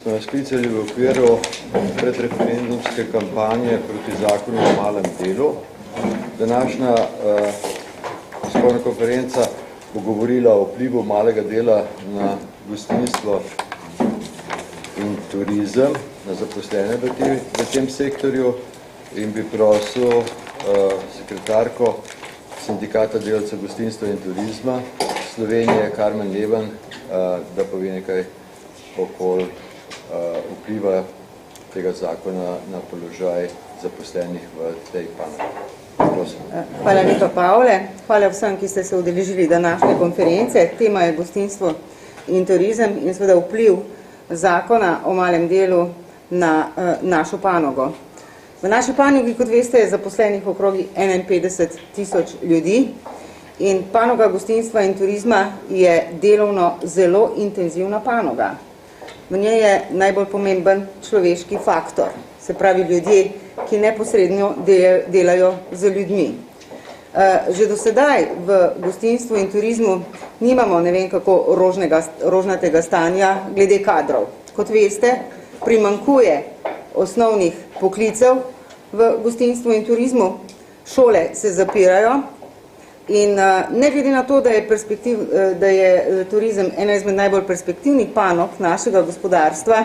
Smo sklicali v okviru predreferendumske kampanje proti zakonu o malem delu. Današnja tiskovna konferenca bo govorila o vplivu malega dela na gostinstvo in turizem, na zaposlene v tem sektorju, in bi prosil sekretarko Sindikata delavcev gostinstva in turizma Slovenije, Karmen Leven, da pove nekaj okoli vpliva tega zakona na položaj zaposlenih v tej panogi. Hvala lepa, Pavle. Hvala vsem, ki ste se udeležili današnje konference. Tema je gostinstvo in turizem in seveda vpliv zakona o malem delu na našo panogo. V naši panogi, kot veste, je zaposlenih okrog 51.000 ljudi in panoga gostinstva in turizma je delovno zelo intenzivna panoga. V njej je najbolj pomemben človeški faktor, se pravi ljudje, ki neposredno delajo z ljudmi. Že do sedaj v gostinstvu in turizmu nimamo ne vem kako rožnatega stanja glede kadrov. Kot veste, primanjkuje osnovnih poklicev v gostinstvu in turizmu, šole se zapirajo in ne glede na to, da je turizem ena izmed najbolj perspektivnih panog našega gospodarstva,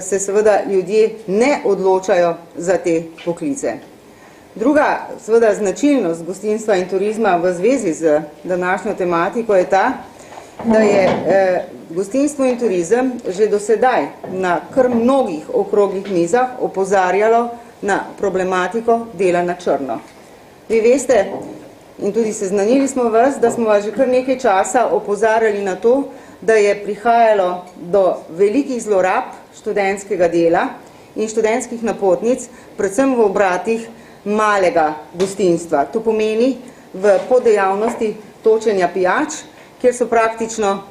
se seveda ljudje ne odločajo za te poklice. Druga seveda značilnost gostinstva in turizma v zvezi z današnjo tematiko je ta, da je gostinstvo in turizem že do sedaj na kar mnogih okroglih mizah opozarjalo na problematiko dela na črno. Vi veste, in tudi seznanili smo vas, da smo vas že kar nekaj časa opozarjali na to, da je prihajalo do velikih zlorab študentskega dela in študentskih napotnic, predvsem v obratih malega gostinstva. To pomeni v poddejavnosti točenja pijač, kjer so praktično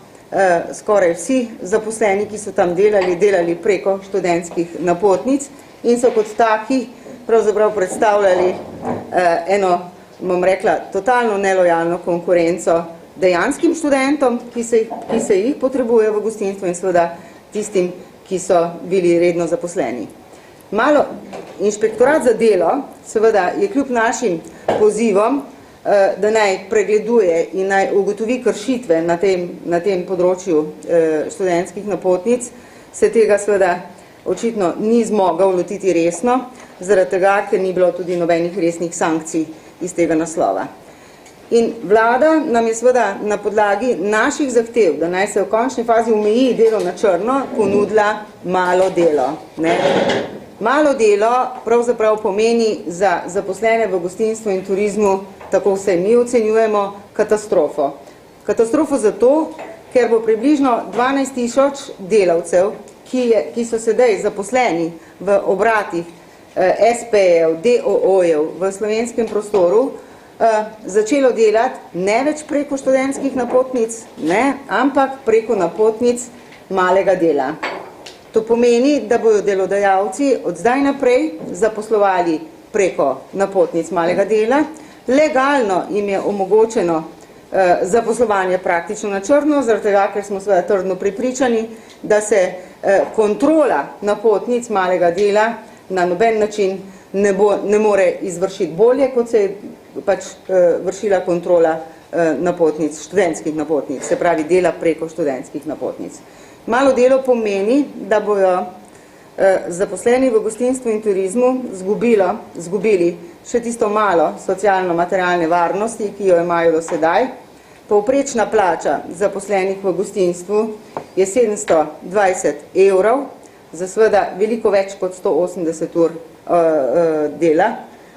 skoraj vsi zaposleni, ki so tam delali preko študentskih napotnic in so kot taki pravzaprav predstavljali eno, bom rekla, totalno nelojalno konkurenco dejanskim študentom, ki se jih potrebuje v gostinstvu in seveda tistim, ki so bili redno zaposleni. Inšpektorat za delo seveda je kljub našim pozivom, da naj pregleduje in naj ugotovi kršitve na tem področju študentskih napotnic, se tega seveda očitno ni zmogel lotiti resno, zaradi tega, ker ni bilo tudi nobenih resnih sankcij iz tega naslova. In vlada nam je seveda na podlagi naših zahtev, da naj se v končni fazi omeji delo na črno, ponudila malo delo. Malo delo pravzaprav pomeni za zaposlene v gostinstvu in turizmu, tako vse mi ocenjujemo, katastrofo. Katastrofo zato, ker bo približno 12.000 delavcev, ki so sedaj zaposleni v obratih SP-jev, DOO-jev v slovenskem prostoru, začelo delati ne več preko študentskih napotnic, ampak preko napotnic malega dela. To pomeni, da bodo delodajalci od zdaj naprej zaposlovali preko napotnic malega dela, legalno jim je omogočeno zaposlovanje praktično na črno, zaradi tega, ker smo seveda trdno prepričani, da se kontrola napotnic malega dela na noben način ne more izvršiti bolje, kot se je pač vršila kontrola napotnic, študentskih napotnic, se pravi dela preko študentskih napotnic. Malo delo pomeni, da bojo zaposleni v gostinstvu in turizmu zgubili še tisto malo socialno-materialne varnosti, ki jo imajo do sedaj. Povprečna plača zaposlenih v gostinstvu je 720 evrov, za seveda veliko več kot 180 ur dela,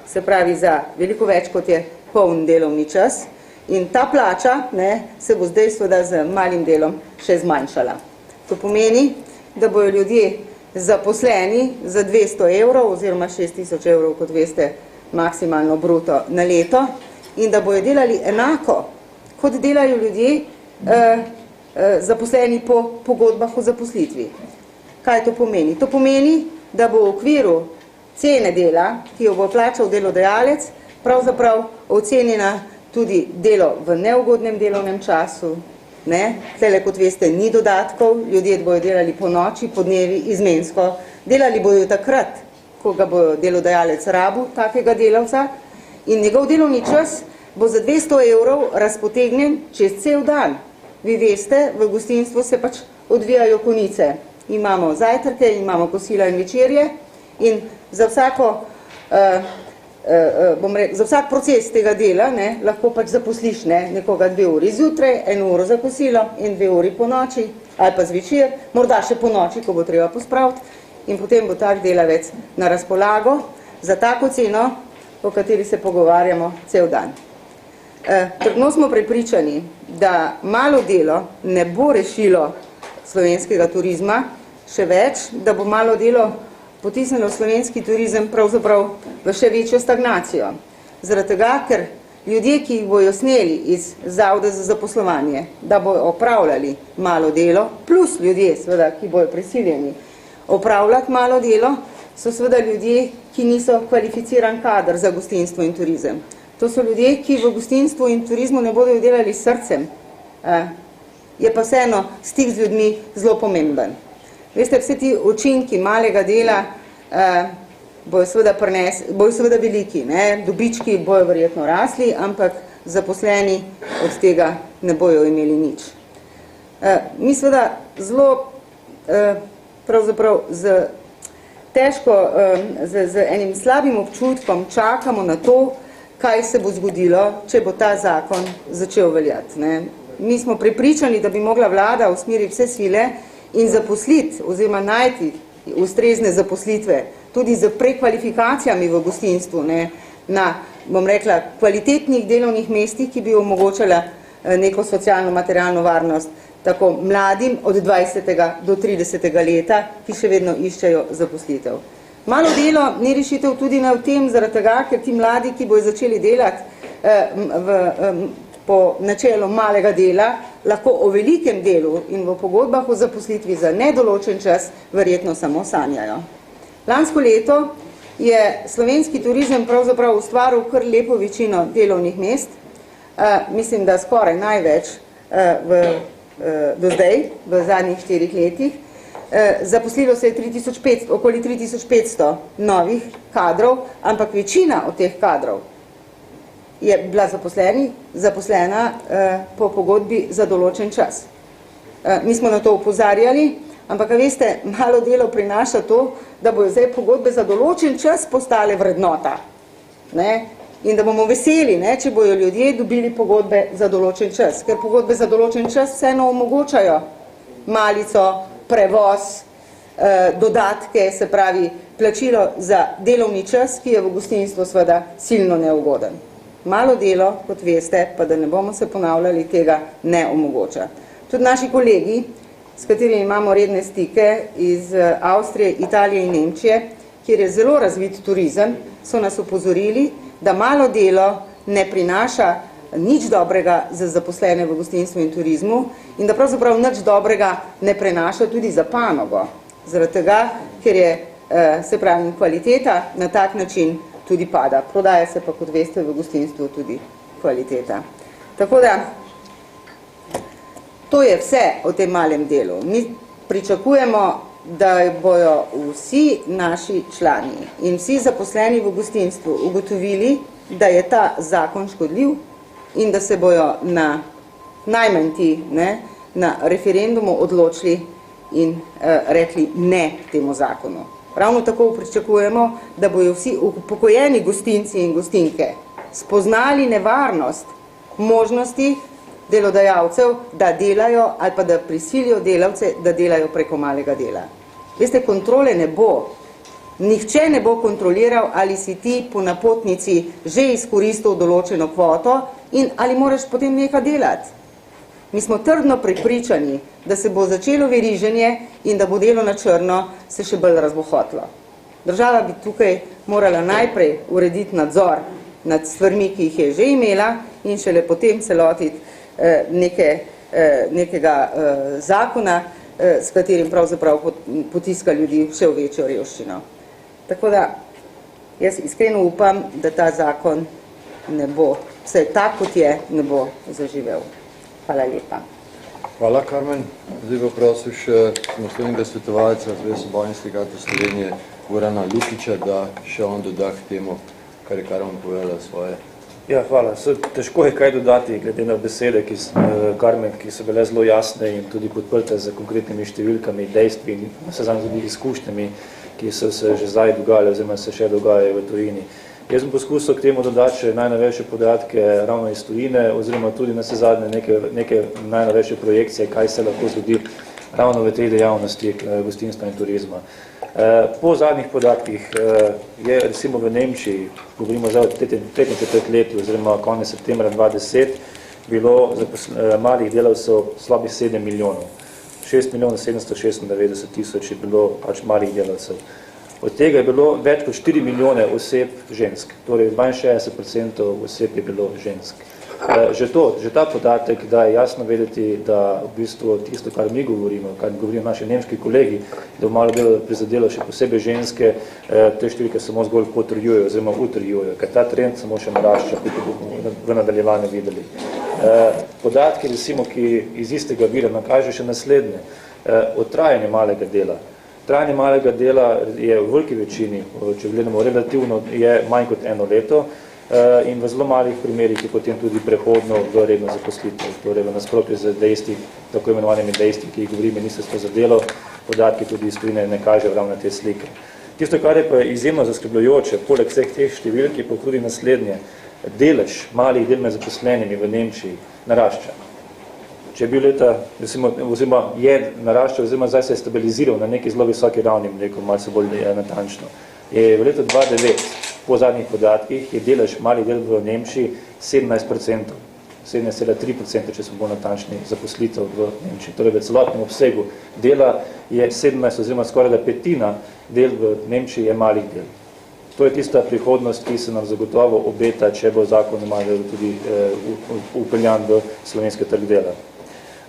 se pravi za veliko več kot je poln delovni čas. In ta plača se bo zdaj seveda z malim delom še zmanjšala. To pomeni, da bojo ljudje zaposleni za 200 evrov oziroma 6.000 evrov, kot veste, maksimalno bruto na leto, in da bojo delali enako, kot delajo ljudje zaposleni po pogodbah o zaposlitvi. Kaj to pomeni? To pomeni, da bo v okviru cene dela, ki jo bo plačal delodajalec, pravzaprav ocenjena tudi delo v neugodnem delovnem času, Tele, kot veste, ni dodatkov, ljudje bojo delali po noči, po dnevi, izmensko. Delali bojo takrat, ko ga bo delodajalec rabu, takega delavca, in njegov delovni čas bo za 200 evrov razpotegnen čez cel dan. Vi veste, v gostinstvu se pač odvijajo konice. Imamo zajtrke, imamo kosila in večerje in za vsak proces tega dela lahko pač zaposliš nekoga 2 uri zjutraj, 1 uro za kosilo in 2 uri po noči, ali pa zvečer, morda še po noči, ko bo treba pospraviti, in potem bo tak delavec na razpolago za tako ceno, o kateri se pogovarjamo cel dan. Trdno smo prepričani, da malo delo ne bo rešilo slovenskega turizma, še več, da bo malo delo potisnilo slovenski turizem pravzaprav v še večjo stagnacijo. Zaradi tega, ker ljudje, ki jih bojo sneli iz Zavoda za zaposlovanje, da bojo opravljali malo delo, plus ljudje, seveda, ki bojo prisiljeni opravljati malo delo, so seveda ljudje, ki niso kvalificiran kader za gostinstvo in turizem. To so ljudje, ki v gostinstvu in turizmu ne bodo delali s srcem. Je pa vseeno stik z ljudmi zelo pomemben. Veste, vse ti učinki malega dela bojo seveda veliki, dobički bojo verjetno rasli, ampak zaposleni od tega ne bojo imeli nič. Mi seveda zelo pravzaprav z enim slabim občutkom čakamo na to, kaj se bo zgodilo, če bo ta zakon začel veljati. Mi smo prepričani, da bi mogla vlada usmeriti vse sile in zaposliti oziroma najti ustrezne zaposlitve, tudi z prekvalifikacijami v gostinstvu, na, bom rekla, kvalitetnih delovnih mestih, ki bi omogočala neko socialno-materialno varnost tako mladim od 20. do 30. leta, ki še vedno iščejo zaposlitev. Malo delo ni rešitev tudi na tem, zaradi tega, ker ti mladi, ki bojo začeli delati po načelu malega dela, lahko o velikem delu in v pogodbah o zaposlitvi za nedoločen čas verjetno samo sanjajo. Lansko leto je slovenski turizem pravzaprav ustvaril kar lepo večino delovnih mest, mislim, da skoraj največ do zdaj, v zadnjih 4 letih. Zaposlilo se je okoli 3500 novih kadrov, ampak večina od teh kadrov je bila zaposlena po pogodbi za določen čas. Mi smo na to opozarjali, ampak veste, malo delo prinaša to, da bojo zdaj pogodbe za določen čas postale vrednota. In da bomo veseli, če bojo ljudje dobili pogodbe za določen čas, ker pogodbe za določen čas vseeno omogočajo malico, prevoz, dodatke, se pravi plačilo za delovni čas, ki je v gostinstvu seveda silno neugoden. Malo delo, kot veste, pa da ne bomo se ponavljali, tega ne omogoča. Tudi naši kolegi, s katerimi imamo redne stike iz Avstrije, Italije in Nemčije, kjer je zelo razvit turizem, so nas opozorili, da malo delo ne prinaša nič dobrega za zaposlene v gostinstvu in turizmu in da pravzaprav nič dobrega ne prenaša tudi za panogo. Zaradi tega, ker je, se pravi, kvaliteta na tak način tudi pada. Prodaja se pa, kot veste, v gostinstvu tudi kvaliteta. Tako da, to je vse o tem malem delu. Mi pričakujemo, da bojo vsi naši člani in vsi zaposleni v gostinstvu ugotovili, da je ta zakon škodljiv in da se bojo najmanj ti na referendumu odločili in rekli ne temu zakonu. Ravno tako pričakujemo, da bojo vsi upokojeni gostinci in gostinke spoznali nevarnost možnosti delodajalcev, da delajo ali pa da prisilijo delavce, da delajo preko malega dela. Veste, kontrole ne bo. Nihče ne bo kontroliral, ali si ti po napotnici že izkoristil določeno kvoto in ali moraš potem nekaj delati. Mi smo trdno prepričani, da se bo začelo veriženje in da bo delo na črno se še bolj razbohotilo. Država bi tukaj morala najprej urediti nadzor nad stvarmi, ki jih je že imela in šele potem se lotiti nekega zakona, s katerim pravzaprav potiska ljudi še v večjo revščino. Tako da, jaz iskreno upam, da ta zakon ne bo, vse tak kot je, ne bo zaživel. Hvala lepa. Hvala, Karmen. Zdaj bo prosil še samostojnega svetovalca Zveze svobodnih sindikatov Slovenije Gorana Lukića, da še on doda k temu, kar je Karmen povedala svoje. Ja, hvala. Težko je kaj dodati, glede na besede, Karmen, ki so bile zelo jasne in tudi podprte z konkretnimi številkami, dejstvi in vsezadnje tudi izkušnjami, ki so se že zdaj dogajale, oziroma se še dogajajo v tujini. Jaz sem poskusil k temu dodati še najnovejše podatke ravno iz tujine, oziroma tudi na vsezadnje neke najnovejše projekcije, kaj se lahko zgodi ravno v tej dejavnosti gostinstva in turizma. Po zadnjih podatkih je recimo v Nemčiji, govorimo zdaj o tretjem četrtletju, oziroma konec septembra 2010, bilo malih delavcev slabih 7 milijonov. 6 milijonov 796 tisoč je bilo pač malih delavcev. Od tega je bilo več kot 4 milijone oseb žensk, torej 62% oseb je bilo žensk. Že ta podatek, da je jasno vedeti, da v bistvu tisto, kar mi govorimo, kar govorijo naši nemški kolegi, da v malo delo prizadelo še posebej ženske, te številke samo zgolj potrjujejo oziroma utrjujejo, ker ta trend samo še narašča, kot bomo v nadaljevanju videli. Podatki, recimo, ki iz istega vira nakaže še naslednje, o trajanju malega dela. Trajanje malega dela je v veliki večini, če gledamo relativno, je manj kot 1 leto in v zelo malih primerih je potem tudi prehodno v redno zaposlitev, torej v nasprotju z dejstvi, tako imenovanimi dejstvi, ki jih govori Ministrstvo za delo, podatki tudi iz tujine ne kažejo ravno te slike. Tisto, kar je pa izjemno zaskrbljujoče, poleg vseh teh številk, je pa tudi naslednje, delež malih del med zaposlenimi v Nemčiji narašča. Če je bil leta, oziroma je naraščal, oziroma zdaj se je stabiliziral na neki zelo visoki ravni, rekel malce bolj natančno. Je v letu 2009, po zadnjih podatkih, je delež malih del v Nemčiji 17%, 17,3%, če smo bolj natančni, zaposlitev v Nemčiji. Torej v celotnem obsegu dela je 17, oziroma skoraj da petina del v Nemčiji je malih del. To je tista prihodnost, ki se nam zagotovo obeta, če bo zakon o malem delu tudi upeljan v slovenski trg dela.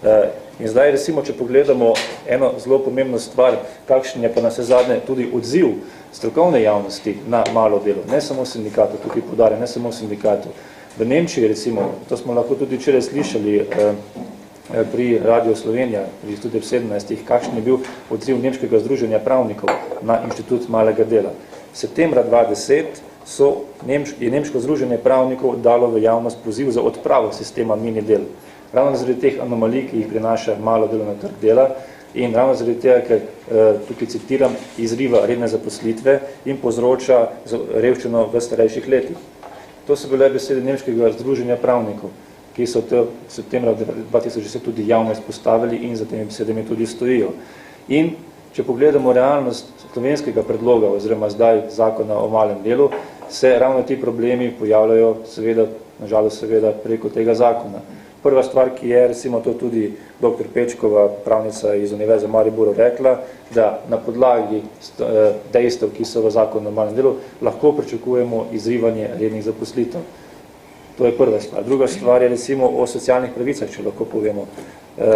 In zdaj, recimo, če pogledamo eno zelo pomembno stvar, kakšen je pa na vsezadnje tudi odziv strokovne javnosti na malo delo, ne samo sindikatov, tukaj poudarjam, ne samo sindikatov. V Nemčiji, recimo, to smo lahko tudi včeraj slišali pri Radio Slovenija, pri Studio 17, kakšen je bil odziv Nemškega združenja pravnikov na inštitut malega dela. Septembra 2010 je Nemško združenje pravnikov dalo v javnost poziv za odpravo sistema mini del. Ravno zaradi teh anomalij, ki jih prinaša malo delo na trg dela in ravno zaradi tega, ker tukaj citiram, izriva redne zaposlitve in povzroča revščino v starejših letih. To so bile besede Nemškega združenja pravnikov, ki so v septembra 2010 tudi javno izpostavili in za temi besedami tudi stojijo. In če pogledamo realnost slovenskega predloga oziroma zdaj zakona o malem delu, se ravno ti problemi pojavljajo, seveda, nažalost seveda, preko tega zakona. Prva stvar, ki je, recimo to tudi dr. Pečkova, pravnica iz Univerze v Mariboru, rekla, da na podlagi dejstev, ki so v zakonu o malem delu, lahko pričakujemo izrivanje rednih zaposlitev. To je prva stvar. Druga stvar je recimo o socialnih pravicah, če lahko povemo.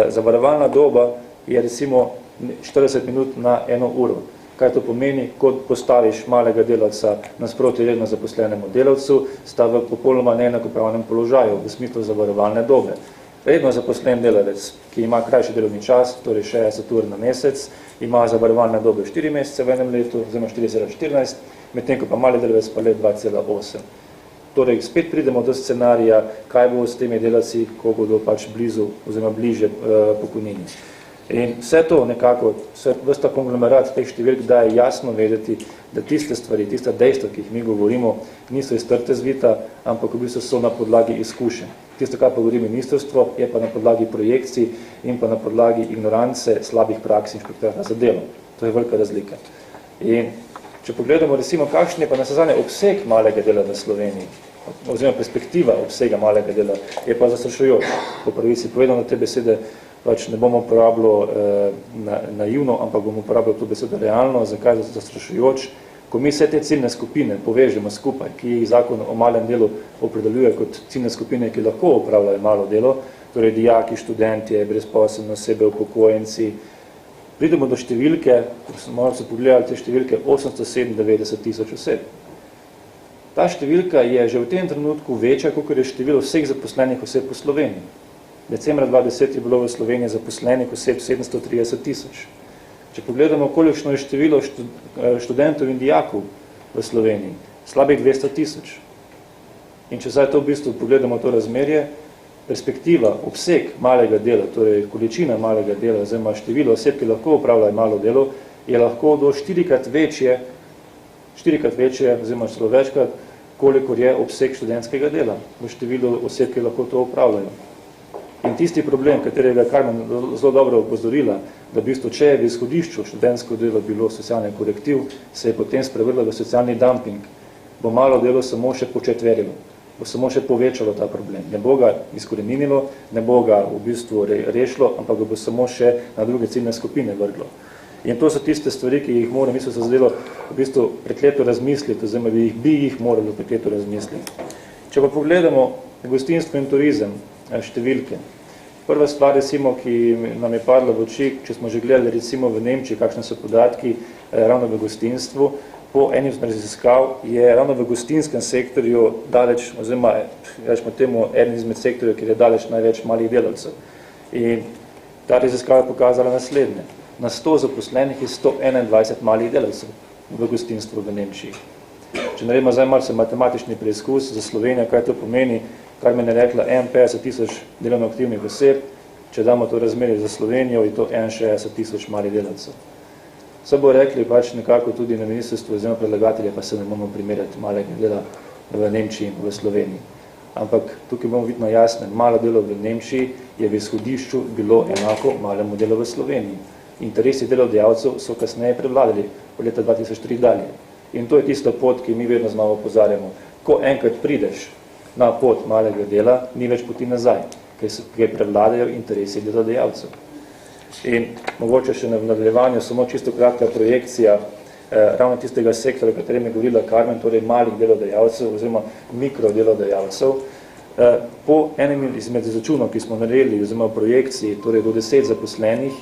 Zavarovalna doba je recimo 40 minut na 1 uro. Kaj to pomeni? Ko postaviš malega delavca nasproti redno zaposlenemu delavcu, sta v popolnoma neenakopravnem položaju v smislu zavarovalne dobe. Redno zaposlen delavec, ki ima krajši delovni čas, torej 60 ur na mesec, ima zavarovalne dobe 4 mesece v enem letu, oziroma 4,14, medtem ko pa mali delavec pa let 2,8. Torej, spet pridemo do scenarija, kaj bo s temi delavci, ko bodo pač blizu oziroma bliže pokojnini. In vse to nekako, ves ta konglomerat teh številk daje jasno vedeti, da tiste stvari, tiste dejstva, ki jih mi govorimo, niso iz trte zvita, ampak v bistvu so na podlagi izkušenj. Tisto, kar pa govori ministrstvo, je pa na podlagi projekcij in pa na podlagi ignorance slabih praks inšpektorata za delo. To je velika razlika. In če pogledamo, recimo, kakšen je pa nasazanje obseg malega dela v Sloveniji, oziroma perspektiva obsega malega dela, je pa zastrašujoč. Po pravici povedano te besede, pač ne bomo uporabljali naivno, ampak bomo uporabljali to besedo realno. Zakaj je zastrašujoč? Ko mi vse te ciljne skupine povežemo skupaj, ki jih zakon o malem delu opredeljuje kot ciljne skupine, ki lahko opravljajo malo delo, torej dijaki, študentje, brezposelne osebe, upokojenci, pridemo do številke, ko smo malo se pogledali te številke, 897 tisoč oseb. Ta številka je že v tem trenutku večja, kot je število vseh zaposlenih oseb po Sloveniji. Decembra 2010 je bilo v Sloveniji zaposlenih oseb 730 tisoč. Če pogledamo, kolikšno je število študentov in dijakov v Sloveniji, slabih 200 tisoč. In če zdaj to v bistvu pogledamo to razmerje, perspektiva, obseg malega dela, torej količina malega dela, oziroma število oseb, ki lahko upravljajo malo delo, je lahko do 4-krat večje, oziroma celo večkrat, kolikor je obseg študentskega dela v številu oseb, ki lahko to upravljajo. In tisti problem, katerega je Karmen zelo dobro opozorila, da v bistvu, če je v izhodišču študentsko delo bilo socialni korektiv, se je potem sprevrlo v socialni dumping, bo malo delo samo še početverilo, bo samo še povečalo ta problem. Ne bo ga izkoreninilo, ne bo ga v bistvu rešilo, ampak ga bo samo še na druge ciljne skupine vrglo. In to so tiste stvari, ki jih mora, mislim, se zadelo v bistvu prekleto razmisliti, oziroma bi jih morali prekleto razmisliti. Če pa pogledamo gostinstvo in turizem, številke. Prva stvar, recimo, ki nam je padla v oči, če smo že gledali recimo v Nemčiji, kakšne so podatki ravno v gostinstvu, po enim od raziskav je ravno v gostinskem sektorju daleč, oziroma rečemo temu, eden izmed sektorjev, kjer je daleč največ malih delavcev. In ta raziskava je pokazala naslednje. Na 100 zaposlenih je 121 malih delavcev v gostinstvu v Nemčiji. Če naredimo zdaj malce matematični preizkus za Slovenijo, kaj to pomeni, kar me je rekla 51 tisoč delovno aktivnih oseb, če damo to razmerje za Slovenijo, je to 61 tisoč malih delavcev. Se bo rekli pač nekako tudi na ministrstvu, oziroma predlagatelje, pa se ne bomo primerjati malega dela v Nemčiji in v Sloveniji. Ampak tukaj bomo vidno jasne, malo delo v Nemčiji je v izhodišču bilo enako malemu delu v Sloveniji. Interesi delodajalcev so kasneje prevladali v leta 2003 dalje. In to je tista pot, ki mi vedno znova opozarjamo. Ko enkrat prideš na pot malega dela, ni več poti nazaj, ker prevladajo interesi delodajalcev. In mogoče še v nadaljevanju samo čisto kratka projekcija ravno tistega sektora, o katerem je govorila Karmen, torej malih delodajalcev oziroma mikrodelodajalcev. Po enem izmed izračunov, ki smo naredili, oziroma projekciji, torej do 10 zaposlenih,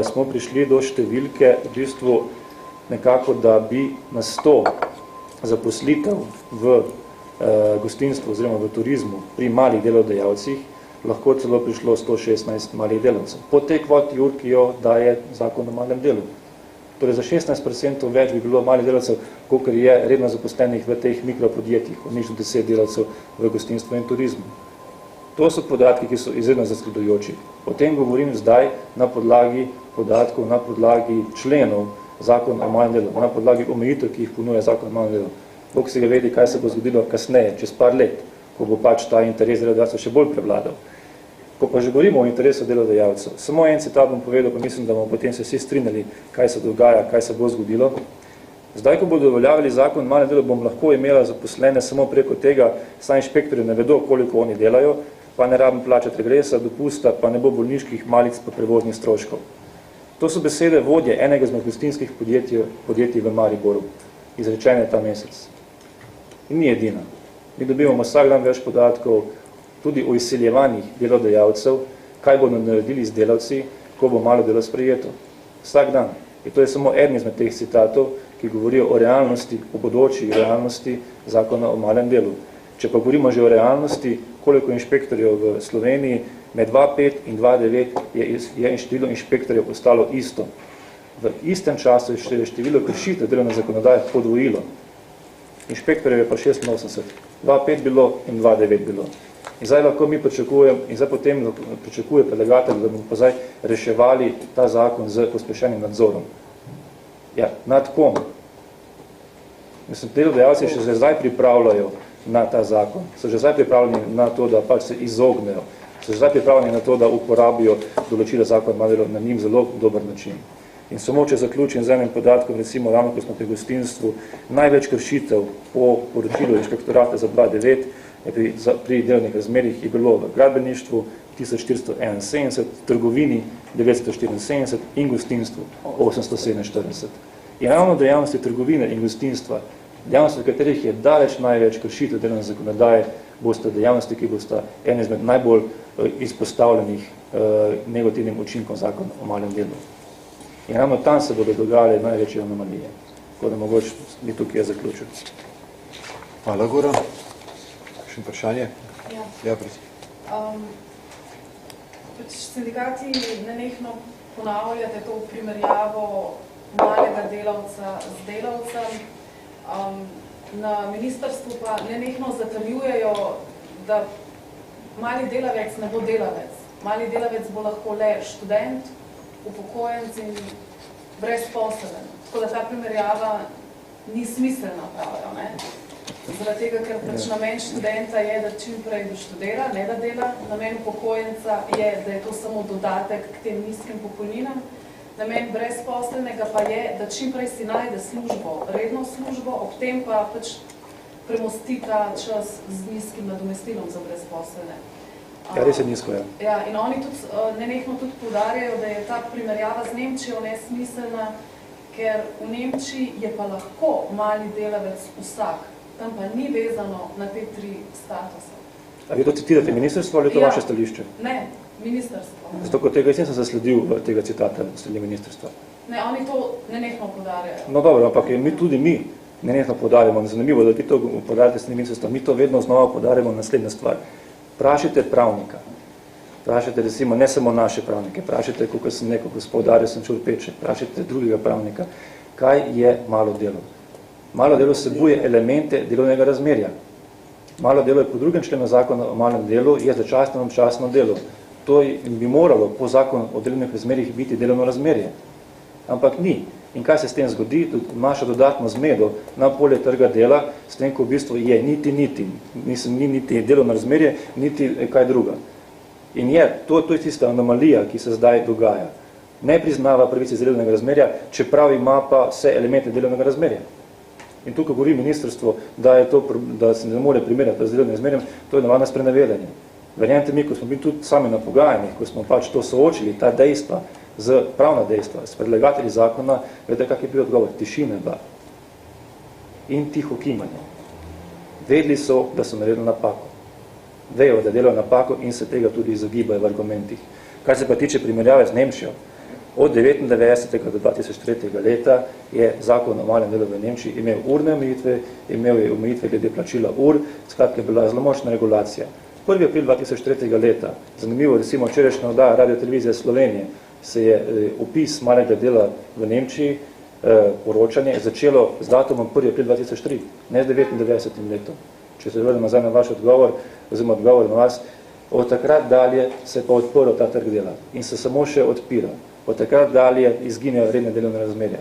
smo prišli do številke v bistvu nekako, da bi na 100 zaposlitev v gostinstvu oziroma v turizmu pri malih delodajalcih lahko celo prišlo 116 malih delavcev. Po tej kvoti ur, ki jo daje zakon o malem delu. Torej za 16% več bi bilo malih delavcev, kolikor je redno zaposlenih v teh mikropodjetjih, od nič do 10 delavcev v gostinstvu in turizmu. To so podatki, ki so izredno zaskrbljujoči. O tem govorim zdaj na podlagi podatkov, na podlagi členov zakona o malem delu, na podlagi omejitev, ki jih ponuja zakon o malem delu. Bog se ga vedi, kaj se bo zgodilo kasneje, čez par let, ko bo pač ta interes delodajalcev še bolj prevladal. Ko pa že govorimo o interesu delodajalcev, samo en citat bom povedal, pa mislim, da bomo potem se vsi strinjali, kaj se dogaja, kaj se bo zgodilo. Zdaj, ko bodo uveljavili zakon o malem delu, bom lahko imela zaposlene samo preko tega, saj inšpektorji ne vedo, koliko oni delajo, pa ne rabim plačati regresa, dopusta, pa ne bo bolniških malic pa prevoznih stroškov. To so besede vodje enega izmed gostinskih podjetij v Mariboru, izrečene ta mesec. In ni edina. Mi dobivamo vsak dan več podatkov tudi o izseljevanjih delodajalcev, kaj bodo naredili z delavci, ko bo malo delo sprejeto. Vsak dan. In to je samo eden izmed teh citatov, ki govorijo o realnosti, o bodoči realnosti zakona o malem delu. Če pa govorimo že o realnosti, koliko inšpektorjev v Sloveniji, med 2005 in 2009 je število inšpektorjev ostalo isto. V istem času je število kršitev delovne zakonodaje podvojilo. Inšpektorjev je pa 86, 2005 bilo in 2009 bilo. In zdaj lahko mi pričakujem, in zdaj potem pričakuje predlagatelj, da bomo pa zdaj reševali ta zakon z pospešenim nadzorom. Ja, nad kom? Mislim, delodajalci še zdaj pripravljajo na ta zakon, so že zdaj pripravljeni na to, da pač se izognejo, so že zdaj pripravljeni na to, da uporabijo določila zakona na njim zelo dober način. In samo, če zaključim z enim podatkom, recimo ravno, ko smo pri gostinstvu, največ kršitev po poročilu inšpektorata za 2009 pri delovnih razmerjih je bilo v gradbeništvu 1471, trgovini 974 in gostinstvu 847. In ravno dejavnosti trgovine in gostinstva, dejavnosti, v katerih je daleč največ kršitev delovne zakonodaje, bosta dejavnosti, ki bosta ena izmed najbolj izpostavljenih negativnim učinkom zakona o malem delu. In ravno tam se bodo dogajale največje anomalije. Tako da mogoče ni tukaj zaključil. Hvala, Goran. Še vprašanje? Ja. Ja, prosim. Sindikati nenehno ponavljate to primerjavo malega delavca z delavcem. Na ministrstvu pa nenehno zatrjujejo, da mali delavec ne bo delavec. Mali delavec bo lahko le študent, upokojenec in brezposeln. Tako da ta primerjava ni smiselna, pravijo, ne? Zaradi tega, ker pač namen študenta je, da čim prej doštudira, ne da dela. Namen upokojenca je, da je to samo dodatek k tem nizkim pokojninam. Namen brezposelnega pa je, da čim prej si najde službo, redno službo, ob tem pa pač premosti ta čas z nizkim nadomestilom za brezposelne. Ja, res je nizko, ja. Ja, in oni tudi nenehno tudi poudarjajo, da je ta primerjava z Nemčijo nesmiselna, ker v Nemčiji je pa lahko mali delavec vsak, tam pa ni vezano na te 3 statuse. A vi to citirate ministrstvo ali je to vaše stališče? Ne, ministrstvo. Zato, kot tega jaz nisem zasledil tega citata strani ministrstva. Ne, oni to nenehno poudarjajo. No dobro, ampak mi nenehno poudarjamo. Zanimivo, da vi to poudarjate strani ministrstva. Mi to vedno znova poudarjamo naslednja stvar. Prašite pravnika. Prašite, recimo, ne samo naše pravnike, prašite, kot sem neko gospodarja, sem čul Peče, prašite drugega pravnika, kaj je malo delo. Malo delo vsebuje elemente delovnega razmerja. Malo delo je po 2. členu zakona o malem delu, je začasno in občasno delo. To bi moralo po zakonu o delovnih razmerjih biti delovno razmerje. Ampak ni. In kaj se s tem zgodi? Imaš dodatno zmedo na polje trga dela, s tem, ko v bistvu je niti, ni niti delovno razmerje, niti kaj druga. In to je tista anomalija, ki se zdaj dogaja. Ne priznava pravice iz delovnega razmerja, čeprav ima pa vse elemente delovnega razmerja. In tukaj govori ministrstvo, da se ne more primerjati z delovnim razmerjem, to je navadno sprenevedanje. Verjemite mi, ko smo bili tudi sami na pogajanjih, ko smo pač to soočili, ta dejstva, z pravna dejstva, s predlagatelji zakona, vedete, kak je bil odgovor? Tišina je bila. In tiho kimanje. Vedeli so, da so naredili napako. Vejo, da delajo napako in se tega tudi izogibajo v argumentih. Kar se pa tiče primerjave z Nemčijo, od 1999. do 2003. leta je zakon o malem delu v Nemčiji imel urne omejitve, imel je omejitve glede plačila ur, skratka je bila zelo močna regulacija. 1. april 2003. leta, zanimivo, recimo včerajšnja oddaja Radio-televizije Slovenije, se je opis malega dela v Nemčiji, poročanje, začelo z datumom 1. april 2003, ne z 99. letom. Če se vrnemo zdaj na vaš odgovor, oziroma odgovor na vas, od takrat dalje se pa odprl ta trg dela in se samo še odpira. Od takrat dalje izginejo redne delovne razmerje.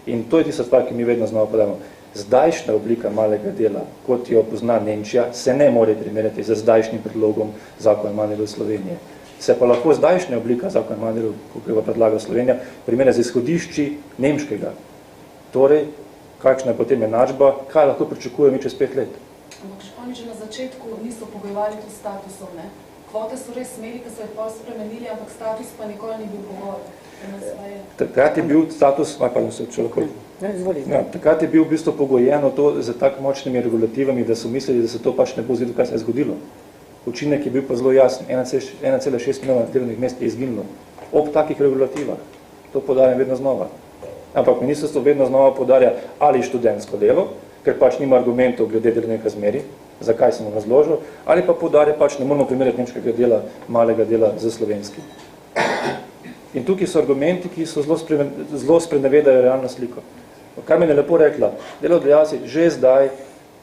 In to je tista stvar, ki mi vedno znova podamo. Zdajšnja oblika malega dela, kot jo pozna Nemčija, se ne more primerjati z zdajšnjim predlogom zakona o malem delu Slovenije. Se pa lahko zdajšnja oblika zakona o malem delu, kot jo predlaga Slovenija, primerja z izhodišči nemškega. Torej, kakšna je potem enačba, kaj lahko pričakujemo čez 5 let? Ampak oni že na začetku niso pogojevali to statusov, ne? Kvote so res smeli, ki so jih pa spremenili, ampak status pa nikoli ni bil pogoj. Takrat je bil status, takrat je bil v bistvu pogojeno to z tako močnimi regulativami, da so mislili, da se to pač ne bo zgodilo, kar se je zgodilo. Učinek je bil pa zelo jasen, 1,6 milijona delovnih mest je izginilo. Ob takih regulativah. To podarjam vedno znova. Ampak ministrstvo vedno znova podarja ali študentsko delo, ker pač nima argumentov glede delovnih razmerij, zakaj sem razložil, ali pa podarja pač ne moramo primerjati nemškega dela, malega dela z slovenskim. In tukaj so argumenti, ki so zelo sprenevedajo realno sliko. Kar mi je lepo rekla, delodajalci že zdaj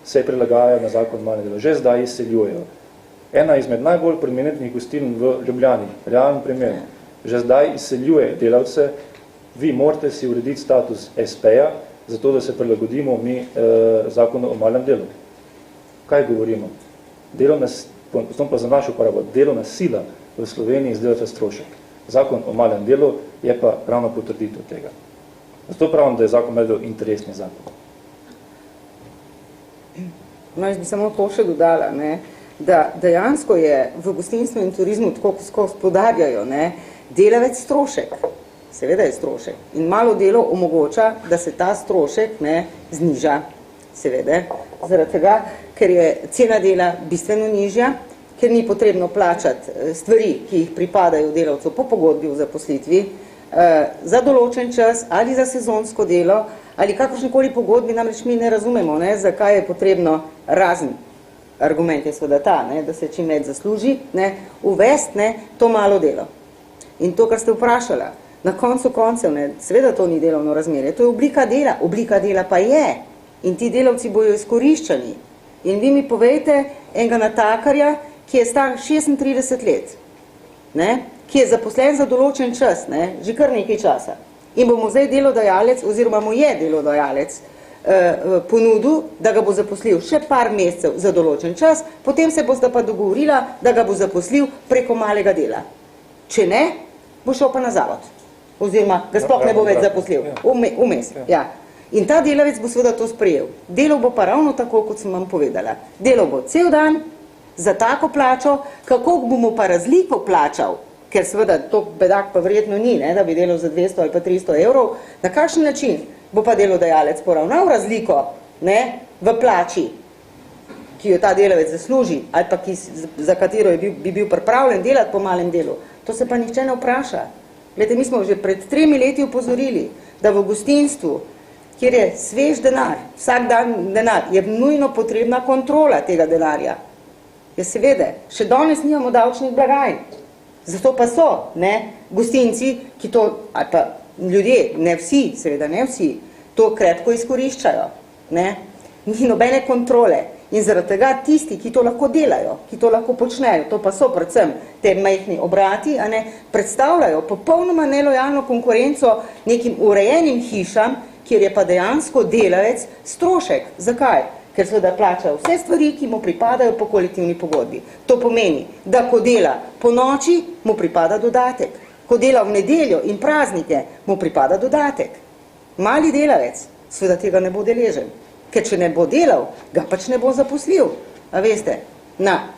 se prilagajajo na zakon malem delu, že zdaj izseljujejo. Ena izmed najbolj prominentnih gostiln v Ljubljani, realen primer, že zdaj izseljuje delavce, vi morate si urediti status SP-ja, zato da se prilagodimo mi zakonu o malem delu. Kaj govorimo? Pa za našo uporabo, delovna sila v Sloveniji izdelata strošek. Zakon o malem delu je pa ravno potrditev tega. Zato pravim, da je zakon o malem delu interesni zakon. No, jaz bi samo to še dodala, ne, da dejansko je v gostinstvu in turizmu tako, ko spodarjajo, ne, delavec strošek. Seveda je strošek. In malo delo omogoča, da se ta strošek ne, zniža. Seveda. Zaradi tega, ker je cena dela bistveno nižja, ker ni potrebno plačati stvari, ki jih pripadajo delavcu po pogodbi v zaposlitvi, za določen čas ali za sezonsko delo, ali kakršnekoli pogodbi, namreč mi ne razumemo, ne, zakaj je potrebno razen argument je seveda ta, ne, da se čim več zasluži, ne, uvesti ne, to malo delo. In to, kar ste vprašala, na koncu koncev, ne, seveda to ni delovno razmerje, to je oblika dela pa je. In ti delavci bojo izkoriščani. In vi mi povejte enega natakarja, ki je star 36 let, ne, ki je zaposlen za določen čas, ne, že kar nekaj časa. In bo mu zdaj delodajalec, oziroma mu je delodajalec, ponudil, da ga bo zaposlil še par mesecev za določen čas, potem se bosta pa dogovorila, da ga bo zaposlil preko malega dela. Če ne, bo šel pa na zavod. Oziroma ga sploh ne bo več zaposlil. Vmes, ja. In ta delavec bo seveda to sprejel. Delal bo pa ravno tako, kot sem vam povedala. Delal bo cel dan, za tako plačo, kako bomo pa razliko plačal, ker seveda to bedak pa verjetno ni, ne, da bi delal za 200 ali pa 300 evrov, na kakšen način bo pa delodajalec poravnal razliko, ne, v plači, ki jo ta delavec zasluži, ali pa za katero bi bil pripravljen delati po malem delu. To se pa nihče ne vpraša. Glede, mi smo že pred 3 leti upozorili, da v gostinstvu, kjer je svež denar, vsak dan denar, je nujno potrebna kontrola tega denarja. Ja, seveda, še danes nimamo davčnih blagajn. Zato pa so, ne, gostinci, ki to, ali pa ljudje, ne vsi, seveda ne vsi, to krepko izkoriščajo, ne. Ni nobene kontrole. In zaradi tega tisti, ki to lahko delajo, ki to lahko počnejo, to pa so predvsem te majhni obrati, a ne, predstavljajo popolnoma nelojalno konkurenco nekim urejenim hišam, kjer je pa dejansko delavec strošek. Zakaj? Ker seveda plačajo vse stvari, ki mu pripadajo po kolektivni pogodbi. To pomeni, da ko dela po noči, mu pripada dodatek. Ko dela v nedeljo in praznike, mu pripada dodatek. Mali delavec seveda tega ne bo deležen. Ker če ne bo delal, ga pač ne bo zaposlil. A veste, na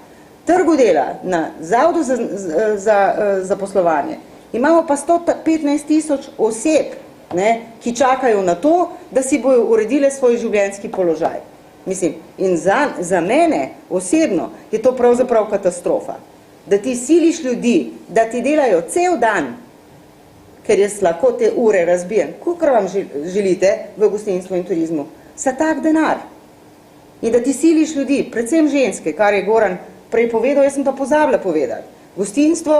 trgu dela, na zavodu za zaposlovanje, imamo pa 115 000 oseb, ne, ki čakajo na to, da si bojo uredile svoj življenjski položaj. Mislim, in za mene osebno je to pravzaprav katastrofa. Da ti siliš ljudi, da ti delajo cel dan, ker jaz lahko te ure razbijem, kakor vam želite v gostinstvu in turizmu, za tak denar. In da ti siliš ljudi, predvsem ženske, kar je Goran prej povedal, jaz sem pa pozabila povedati. Gostinstvo,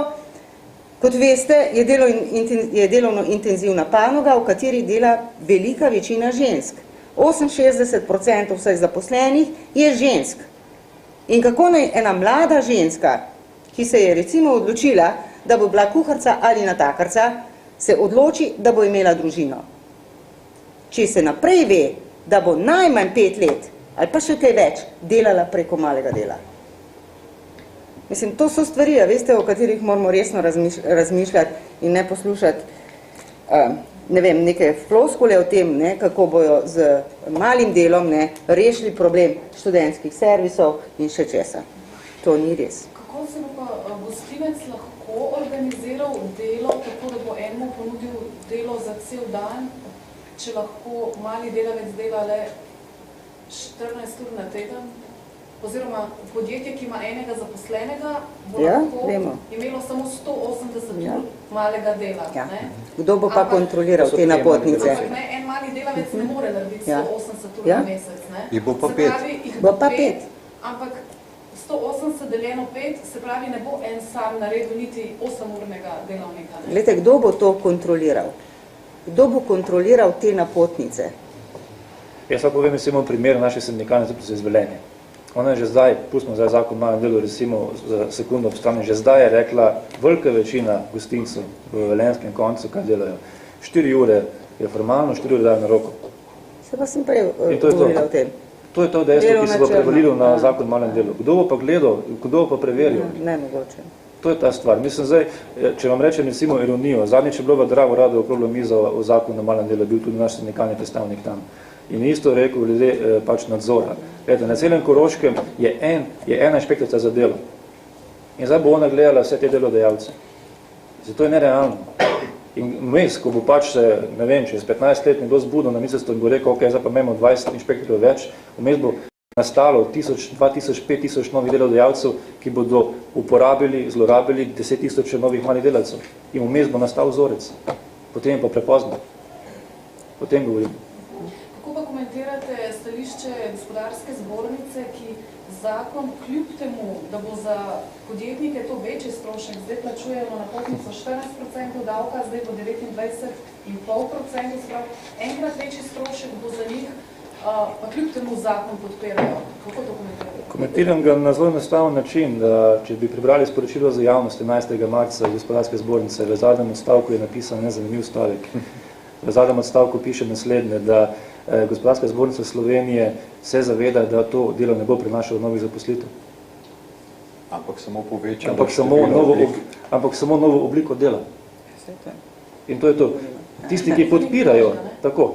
kot veste, je delovno intenzivna panoga, v kateri dela velika večina žensk. 68% vseh zaposlenih je žensk. In kako naj ena mlada ženska, ki se je recimo odločila, da bo bila kuharca ali natakarca, se odloči, da bo imela družino. Če se naprej ve, da bo najmanj 5 let, ali pa še kaj več, delala preko malega dela. Mislim, to so stvari, veste, o katerih moramo resno razmišljati in ne poslušati, ne vem, neke floskule o tem, ne, kako bojo z malim delom, ne, rešili problem študentskih servisov in še česa. To ni res. Kako se bo pa gostinec lahko organiziral delo, tako da bo enemu ponudil delo za cel dan, če lahko mali delavec dela le 14 ur na teden? Oziroma podjetje, ki ima enega zaposlenega, bo lahko imelo samo 180 ur malega dela. Ja. Kdo bo pa kontroliral te napotnice? En mali delavec ne more narediti 180 ur na mesec. Jih bo pa 5. Bo pa 5. Ampak 180 deljeno 5, se pravi, ne bo en sam naredil niti 8-urnega delovnika. Glejte, kdo bo to kontroliral? Kdo bo kontroliral te napotnice? Jaz pa povem, recimo, primer naše sindikalne zastopnice iz Velenja. Ona je že zdaj, pustimo zdaj zakon malem delu, recimo za sekundo obstrani, že zdaj je rekla, velika večina gostincev v velenjskem koncu, kaj delajo. 4 ure je formalno, 4 ure dajo na roko. Se pa sem prej govorila o tem. To je to dejstvo, ki se bo prevalilo na zakon malem delu. Kdo bo pa gledal, kdo bo pa preveril? Ne mogoče. To je ta stvar. Mislim zdaj, če vam rečem recimo ironijo, zadnjič je bilo v Drago rado okroglo mizo o zakonu na malem delu, bil tudi naš sindikalni predstavnik tam. In isto rekel glede pač nadzora. Glede, na celem Koroškem je ena inšpektorica za delo. In zdaj bo ona gledala vse te delodajalce. Zato je nerealno. In vmes, ko bo pač se, ne vem, čez 15 let nekdo zbudil na ministrstvo in bo rekel, ok, zdaj pa imamo 20 inšpektorjev več, vmes bo nastalo 1000, 2000, 5000 novih delodajalcev, ki bodo uporabili, zlorabili 10 000 novih malih delavcev. In vmes bo nastal vzorec. Potem je pa prepozno. O tem govorim. Kako pa komentirate stališče gospodarske zbornice, ki zakon kljub temu, da bo za podjetnike to večji strošek, zdaj plačujemo na potnico 14% davka, zdaj bo 29,5%, sprav, enkrat večji strošek bo za njih, pa kljub temu zakon podpirajo. Kako to komentirate? Komentiram ga na zelo enostaven način, da če bi prebrali sporočilo za javnost 11. marca gospodarske zbornice, v zadnjem odstavku je napisan nezanimiv stavek. V zadnjem odstavku piše naslednje, da gospodarska zbornica Slovenije se zaveda, da to delo ne bo prinašalo novih zaposlitev. Ampak samo povečano. Ampak samo novo obliko dela. In to je to. Tisti, ki podpirajo,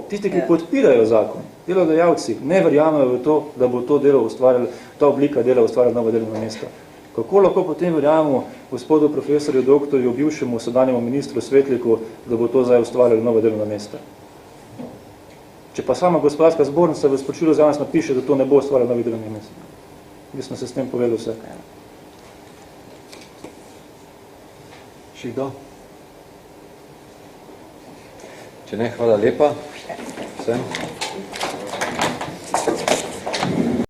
tisti, ki podpirajo zakon, delodajalci, ne verjamejo v to, da bo to delo ustvarjalo, ta oblika dela ustvarjala nova delovna mesta. Kako lahko potem verjamemo gospodu profesorju, doktorju, bivšemu sedanjemu ministru Svetliku, da bo to zdaj ustvarjalo nova delovna mesta? Če pa sama gospodarska zbornica v sporočilu za javnost napiše, da to ne bo ustvarjalo novih delovnih mest. Mislim, se s tem povedal vse. Še kdo? Če ne, hvala lepa vsem.